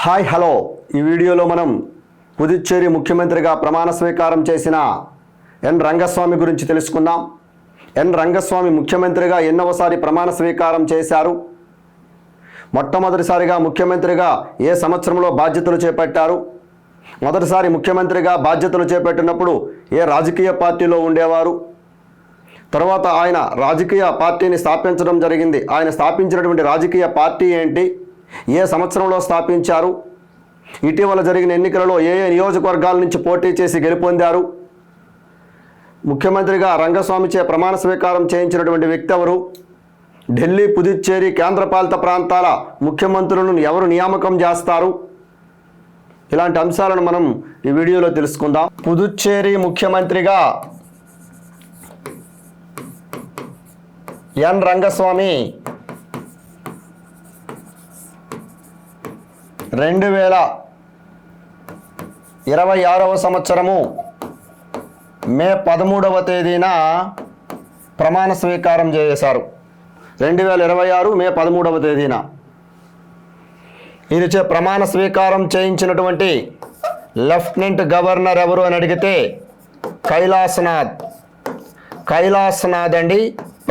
Hi hello ఈ వీడియోలో మనం పుదుచ్చేరి ముఖ్యమంత్రిగా ప్రమాణ స్వీకారం చేసిన ఎన్ రంగస్వామి గురించి తెలుసుకుందాం. ఎన్ రంగస్వామి ముఖ్యమంత్రిగా ఎన్నోసారి ప్రమాణ స్వీకారం చేశారు, మొట్టమొదటిసారిగా ముఖ్యమంత్రిగా ఏ సంవత్సరంలో బాధ్యతలు చేపట్టారు, మొదటిసారి ముఖ్యమంత్రిగా బాధ్యతలు చేపట్టినప్పుడు ఏ రాజకీయ పార్టీలో ఉండేవారు, తర్వాత ఆయన రాజకీయ పార్టీని స్థాపించడం జరిగింది, ఆయన స్థాపించినటువంటి రాజకీయ పార్టీ ఏంటి, ఏ సంవత్సరంలో స్థాపించారు, ఇటీవల జరిగిన ఎన్నికలలో ఏ నియోజకవర్గాల నుంచి పోటీ చేసి గెలుపొందారు, ముఖ్యమంత్రిగా రంగస్వామిచే ప్రమాణ స్వీకారం చేయించినటువంటి వ్యక్తి ఎవరు, ఢిల్లీ పుదుచ్చేరి కేంద్రపాలిత ప్రాంతాల ముఖ్యమంత్రులను ఎవరు నియామకం చేస్తారు, ఇలాంటి అంశాలను మనం ఈ వీడియోలో తెలుసుకుందాం. పుదుచ్చేరి ముఖ్యమంత్రిగా ఎన్ రంగస్వామి 2026వ సంవత్సరము మే 13వ తేదీన ప్రమాణ స్వీకారం చేశారు. 2026 మే 13వ తేదీన ఈయనచే ప్రమాణ స్వీకారం చేయించినటువంటి లెఫ్టినెంట్ గవర్నర్ ఎవరు అని అడిగితే కైలాసనాథ్ అండి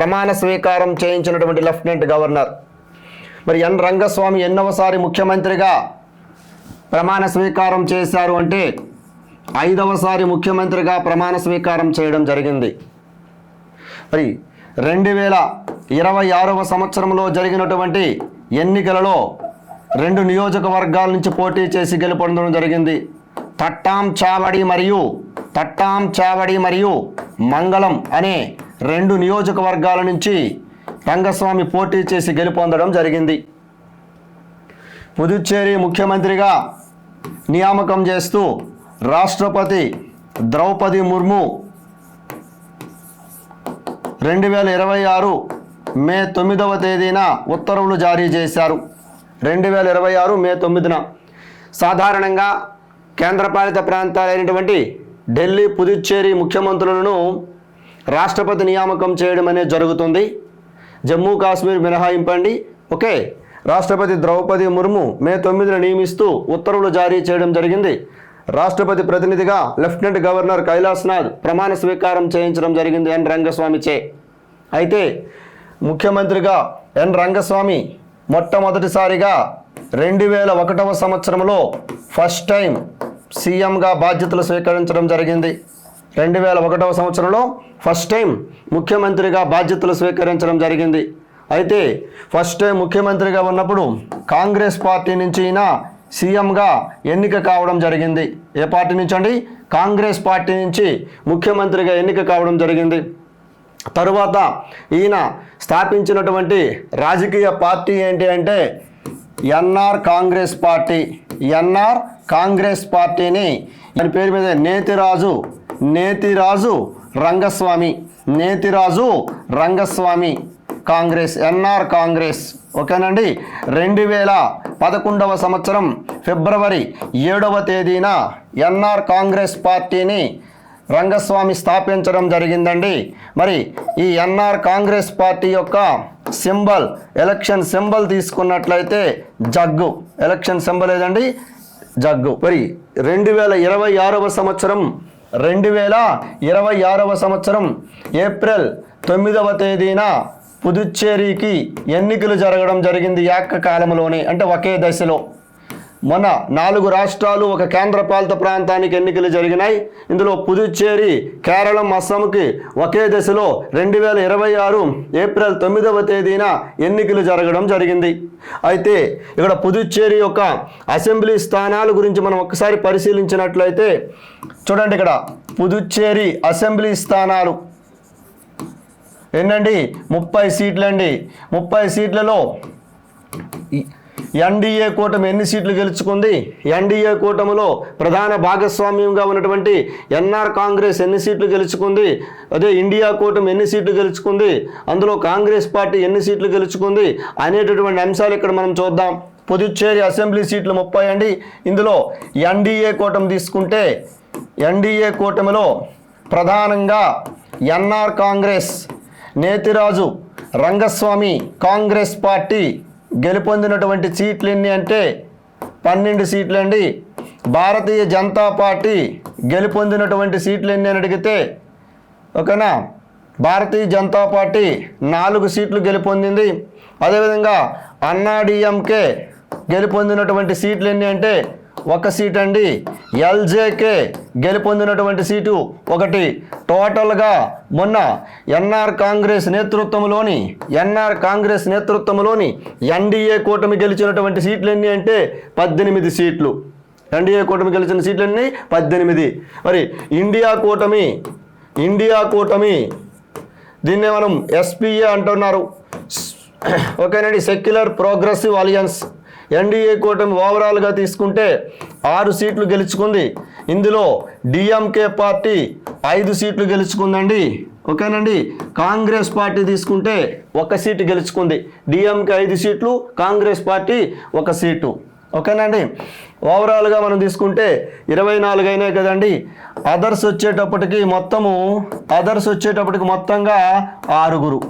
ప్రమాణ స్వీకారం చేయించినటువంటి లెఫ్టినెంట్ గవర్నర్. మరి ఎన్ రంగస్వామి ఎన్నవసారి ముఖ్యమంత్రిగా ప్రమాణ స్వీకారం చేశారు అంటే 5వసారి ముఖ్యమంత్రిగా ప్రమాణ స్వీకారం చేయడం జరిగింది. మరి 2026వ సంవత్సరంలో జరిగినటువంటి ఎన్నికలలో 2 నియోజకవర్గాల నుంచి పోటీ చేసి గెలుపొందడం జరిగింది. తట్టాం చావడి మరియు మంగళం అనే 2 నియోజకవర్గాల నుంచి రంగస్వామి పోటీ చేసి గెలుపొందడం జరిగింది. పుదుచ్చేరి ముఖ్యమంత్రిగా నియామకం చేస్తూ రాష్ట్రపతి ద్రౌపది ముర్ము 2026 మే 9వ తేదీన ఉత్తర్వులు జారీ చేశారు. 2026 మే 9న సాధారణంగా కేంద్రపాలిత ప్రాంతాలైనటువంటి ఢిల్లీ పుదుచ్చేరి ముఖ్యమంత్రులను రాష్ట్రపతి నియామకం చేయడం అనేది జరుగుతుంది. జమ్మూ కాశ్మీర్ మినహాయింపండి. ఓకే, రాష్ట్రపతి ద్రౌపది ముర్ము మే 9న నియమిస్తూ ఉత్తర్వులు జారీ చేయడం జరిగింది. రాష్ట్రపతి ప్రతినిధిగా లెఫ్టినెంట్ గవర్నర్ కైలాసనాథ్ ప్రమాణ స్వీకారం చేయించడం జరిగింది ఎన్ రంగస్వామిచే. అయితే ముఖ్యమంత్రిగా ఎన్ రంగస్వామి మొట్టమొదటిసారిగా 2001వ సంవత్సరంలో ఫస్ట్ టైం సీఎంగా బాధ్యతలు స్వీకరించడం జరిగింది. 2001వ సంవత్సరంలో ఫస్ట్ టైం ముఖ్యమంత్రిగా బాధ్యతలు స్వీకరించడం జరిగింది. అయితే ఫస్ట్ టైం ముఖ్యమంత్రిగా ఉన్నప్పుడు కాంగ్రెస్ పార్టీ నుంచి ఈయన సీఎంగా ఎన్నిక కావడం జరిగింది. ఏ పార్టీ నుంచి అండి? కాంగ్రెస్ పార్టీ నుంచి ముఖ్యమంత్రిగా ఎన్నిక కావడం జరిగింది. తరువాత ఈయన స్థాపించినటువంటి రాజకీయ పార్టీ ఏంటి అంటే ఎన్ఆర్ కాంగ్రెస్ పార్టీని దాని పేరు మీద నేతిరాజు రంగస్వామి కాంగ్రెస్, ఎన్ఆర్ కాంగ్రెస్. ఓకేనండి. 2011వ సంవత్సరం ఫిబ్రవరి 7వ తేదీన ఎన్ఆర్ కాంగ్రెస్ పార్టీని రంగస్వామి స్థాపించడం జరిగిందండి. మరి ఈ ఎన్ఆర్ కాంగ్రెస్ పార్టీ యొక్క సింబల్, ఎలక్షన్ సింబల్ తీసుకున్నట్లయితే జగ్గు. ఎలక్షన్ సింబల్ ఏదండి? జగ్గు. మరి 2026వ సంవత్సరం ఏప్రిల్ 9వ తేదీన పుదుచ్చేరికి ఎన్నికలు జరగడం జరిగింది. ఏకకాలంలోనే, అంటే ఒకే దశలో. మన 4 రాష్ట్రాలు, ఒక కేంద్రపాలిత ప్రాంతానికి ఎన్నికలు జరిగినాయి. ఇందులో పుదుచ్చేరి, కేరళం, అస్సాంకి ఒకే దశలో 2026 ఏప్రిల్ 9వ తేదీన ఎన్నికలు జరగడం జరిగింది. అయితే ఇక్కడ పుదుచ్చేరి యొక్క అసెంబ్లీ స్థానాల గురించి మనం ఒక్కసారి పరిశీలించినట్లయితే చూడండి, ఇక్కడ పుదుచ్చేరి అసెంబ్లీ స్థానాలు ఏంటండి? 30 సీట్లండి. 30 సీట్లలో ఎన్డీఏ కూటమి ఎన్ని సీట్లు గెలుచుకుంది? ఎన్డీఏ కూటమిలో ప్రధాన భాగస్వామ్యంగా ఉన్నటువంటి ఎన్ఆర్ కాంగ్రెస్ ఎన్ని సీట్లు గెలుచుకుంది? అదే ఇండియా కూటమి ఎన్ని సీట్లు గెలుచుకుంది? అందులో కాంగ్రెస్ పార్టీ ఎన్ని సీట్లు గెలుచుకుంది అనేటటువంటి అంశాలు ఇక్కడ మనం చూద్దాం. పుదుచ్చేరి అసెంబ్లీ సీట్లు 30 అండి. ఇందులో ఎన్డీఏ కూటమి తీసుకుంటే ఎన్డీఏ కూటమిలో ప్రధానంగా ఎన్ఆర్ కాంగ్రెస్, నేతిరాజు రంగస్వామి కాంగ్రెస్ పార్టీ గెలుపొందినటువంటి సీట్లు ఎన్ని అంటే 12 సీట్లు అండి. భారతీయ జనతా పార్టీ గెలుపొందినటువంటి సీట్లు ఎన్ని అని అడిగితే, ఓకేనా, భారతీయ జనతా పార్టీ 4 సీట్లు గెలుపొందింది. అదేవిధంగా అన్నాడీఎంకే గెలుపొందినటువంటి సీట్లు ఎన్ని అంటే 1 సీట్ అండి. ఎల్జేకే గెలుపొందినటువంటి సీటు 1. టోటల్గా మొన్న ఎన్ఆర్ కాంగ్రెస్ నేతృత్వంలోని ఎన్డీఏ కూటమి గెలిచినటువంటి సీట్లు ఎన్ని అంటే 18 సీట్లు. ఎన్డీఏ కూటమి గెలిచిన సీట్లన్నీ 18. మరి ఇండియా కూటమి దీన్నే మనం ఎస్పీఏ అంటున్నారు, ఓకేనండి, సెక్యులర్ ప్రోగ్రెసివ్ అలయన్స్. ఎన్డీఏ కూటమి ఓవరాల్గా తీసుకుంటే 6 సీట్లు గెలుచుకుంది. ఇందులో డిఎంకే పార్టీ 5 సీట్లు గెలుచుకుందండి, ఓకేనండి. కాంగ్రెస్ పార్టీ తీసుకుంటే 1 సీటు గెలుచుకుంది. డిఎంకే 5 సీట్లు, కాంగ్రెస్ పార్టీ 1 సీటు, ఓకేనండి. ఓవరాల్గా మనం తీసుకుంటే 24 అయినాయి కదండి. అదర్స్ వచ్చేటప్పటికి మొత్తంగా 6.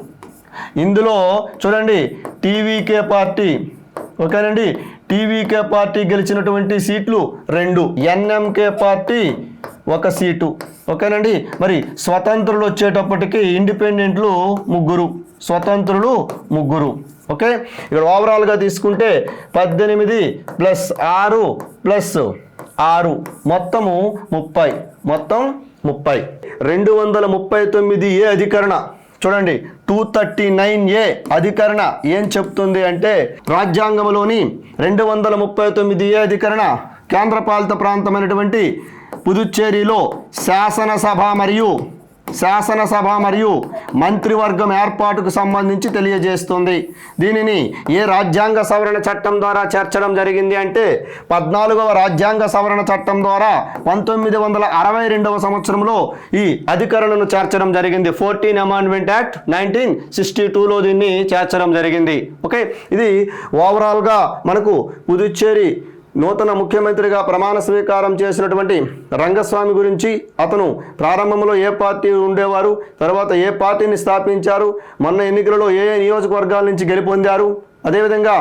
ఇందులో చూడండి, టీవీకే పార్టీ, ఓకేనండి, టీవీకే పార్టీ గెలిచినటువంటి సీట్లు 2, ఎన్ఎంకే పార్టీ 1 సీటు, ఓకేనండి. మరి స్వతంత్రులు వచ్చేటప్పటికి ఇండిపెండెంట్లు 3, ఓకే. ఇక్కడ ఓవరాల్గా తీసుకుంటే 18 + 6 + 6 మొత్తము 30. 239A అధికరణ చూడండి, 239A అధికరణ ఏం చెప్తుంది అంటే, రాజ్యాంగంలోని 239A అధికరణ కేంద్రపాలిత ప్రాంతమైనటువంటి పుదుచ్చేరిలో శాసనసభ మరియు మంత్రివర్గం ఏర్పాటుకు సంబంధించి తెలియజేస్తుంది. దీనిని ఏ రాజ్యాంగ సవరణ చట్టం ద్వారా చేర్చడం జరిగింది అంటే, 14వ రాజ్యాంగ సవరణ చట్టం ద్వారా 1962వ సంవత్సరంలో ఈ అధికరణను చేర్చడం జరిగింది. 14 అమెండ్మెంట్ యాక్ట్ 1962లో దీన్ని చేర్చడం జరిగింది. ఓకే, ఇది ఓవరాల్గా మనకు పుదుచ్చేరి నూతన ముఖ్యమంత్రిగా ప్రమాణ స్వీకారం చేసినటువంటి రంగస్వామి గురించి, అతను ప్రారంభంలో ఏ పార్టీ ఉండేవారు, తర్వాత ఏ పార్టీని స్థాపించారు, మొన్న ఎన్నికలలో ఏ నియోజకవర్గాల నుంచి గెలుపొందారు, అదేవిధంగా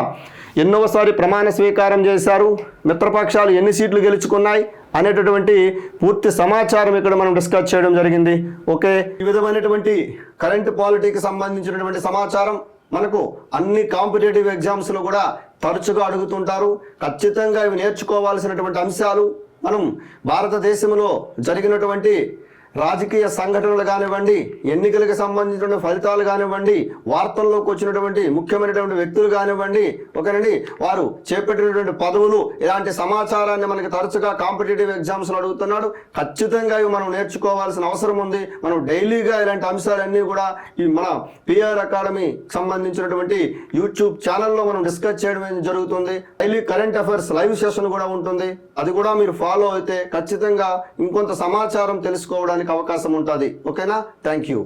ఎన్నోసారి ప్రమాణ స్వీకారం చేశారు, మిత్రపక్షాలు ఎన్ని సీట్లు గెలుచుకున్నాయి అనేటటువంటి పూర్తి సమాచారం ఇక్కడ మనం డిస్కస్ చేయడం జరిగింది. ఓకే, ఈ విధమైనటువంటి కరెంట్ పాలిటీకి సంబంధించినటువంటి సమాచారం మనకు అన్ని కాంపిటేటివ్ ఎగ్జామ్స్లో కూడా తరచుగా అడుగుతుంటారు. ఖచ్చితంగా ఇవి నేర్చుకోవాల్సినటువంటి అంశాలు. మనం భారతదేశంలో జరిగినటువంటి రాజకీయ సంఘటనలు కానివ్వండి, ఎన్నికలకు సంబంధించిన ఫలితాలు కానివ్వండి, వార్తల్లోకి వచ్చినటువంటి ముఖ్యమైనటువంటి వ్యక్తులు కానివ్వండి, ఓకేనండి, వారు చేపట్టినటువంటి పదవులు, ఇలాంటి సమాచారాన్ని మనకి తరచుగా కాంపిటేటివ్ ఎగ్జామ్స్లో అడుగుతున్నాడు. ఖచ్చితంగా ఇవి మనం నేర్చుకోవాల్సిన అవసరం ఉంది. మనం డైలీగా ఇలాంటి అంశాలన్నీ కూడా ఈ మన పిఆర్ అకాడమీ సంబంధించినటువంటి యూట్యూబ్ ఛానల్లో మనం డిస్కస్ చేయడం జరుగుతుంది. Daily current affairs live session కూడా ఉంటుంది. అది కూడా మీరు ఫాలో అయితే ఖచ్చితంగా ఇంకొంత సమాచారం తెలుసుకోవడానికి అవకాశం ఉంటుంది. ఓకేనా? Thank you.